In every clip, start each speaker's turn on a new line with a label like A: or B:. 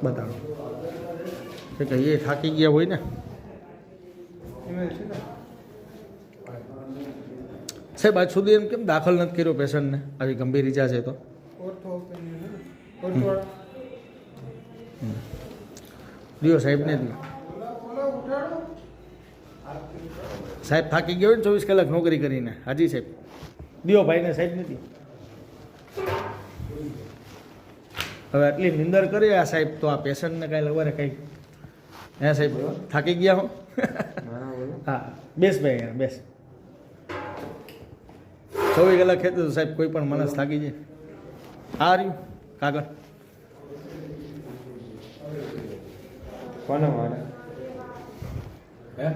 A: બતાવો કે એ થાકી ગયા હોય ને. સાહેબ આજ સુધી એમ કેમ દાખલ નથી કર્યો પેશન્ટને? આવી ગંભીર ઈજા છે તો દિયો સાહેબને જ. સાહેબ થાકી ગયો ને 24 કલાક નોકરી કરીને. હાજી સાહેબ દિયો ભાઈને સાહેબ નથી. હવે આટલી નિંદર કરી આ સાહેબ તો આ પેશન્ટને કાંઈ લવારે કંઈક હે સાહેબ થાકી ગયા હો. હા બેસ ભાઈ અહીંયા બેસ. 24 કલાક ખેતું સાહેબ કોઈ પણ માણસ થાકી જાય. આ રહ્યું કાગળ
B: કોને મારે
A: હે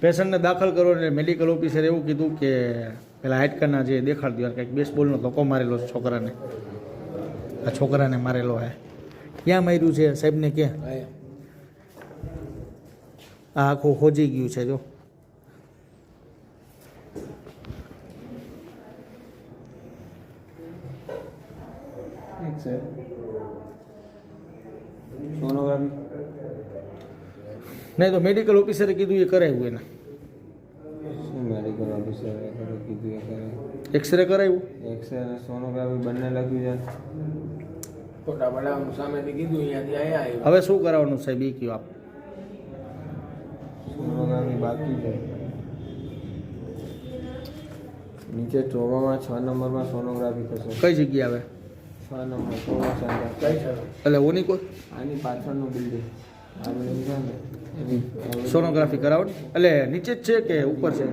A: પેશન્ટને દાખલ કરો એટલે મેડિકલ ઓફિસરે એવું કીધું કે પેલા હાડકાના જે દેખાડી દો કંઈક બેસબોલનો ધક્કો મારેલો છે છોકરાને. આ છોકરાને મારેલો હે. ક્યાં માર્યું છે સાહેબને? ક્યાં? આ આખું હોજી ગયું છે જો.
B: સોનોગ્રાફી
A: નહીં તો મેડિકલ ઓફિસરે કીધું એ કરાવ્યું એને.
B: શું મેડિકલ ઓફિસરે કીધું એ કરે?
A: એક્સરે કરાવ્યું.
B: એક્સરે અને સોનોગ્રાફી બંને લખ્યું છે.
C: ફોટા પડાવવાનું સામેથી કીધું અહીંયાથી અહીંયા
A: હવે શું કરાવવાનું સાહેબ એ કહ્યું આપ.
B: સોનોગ્રાફી બાકી છે. નીચે ચોમામાં 6 નંબરમાં સોનોગ્રાફી થશે.
A: કઈ જગ્યાએ આવે?
B: 6 નંબર ચોમા સેન્ટર.
C: કઈ છે
A: એટલે ઓની કોઈ
B: આની પાછળનું બિલ્ડિંગ આ બિલ્ડિંગ છે ને એની
A: સોનોગ્રાફી કરાવવાની એટલે નીચે જ છે કે ઉપર છે?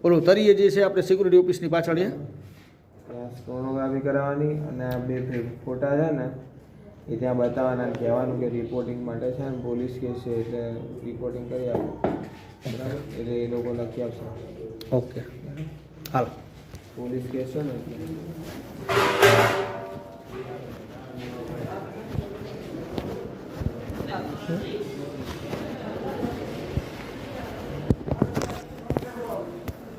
A: ઓલું તરીએ જે છે આપણે સિક્યુરિટી ઓફિસની પાછળ છે
B: ત્યાં સોનોગ્રાફી કરાવવાની અને આ 2 ફોટા છે ને એ ત્યાં બતાવવાના અને કહેવાનું કે રિપોર્ટિંગ માટે છે ને પોલીસ કેસ છે એટલે રિપોર્ટિંગ કરી આપો બરાબર. એટલે એ લોકો લખી આપશે.
A: ઓકે હાલો.
B: પોલીસ કેસ છે ને એટલે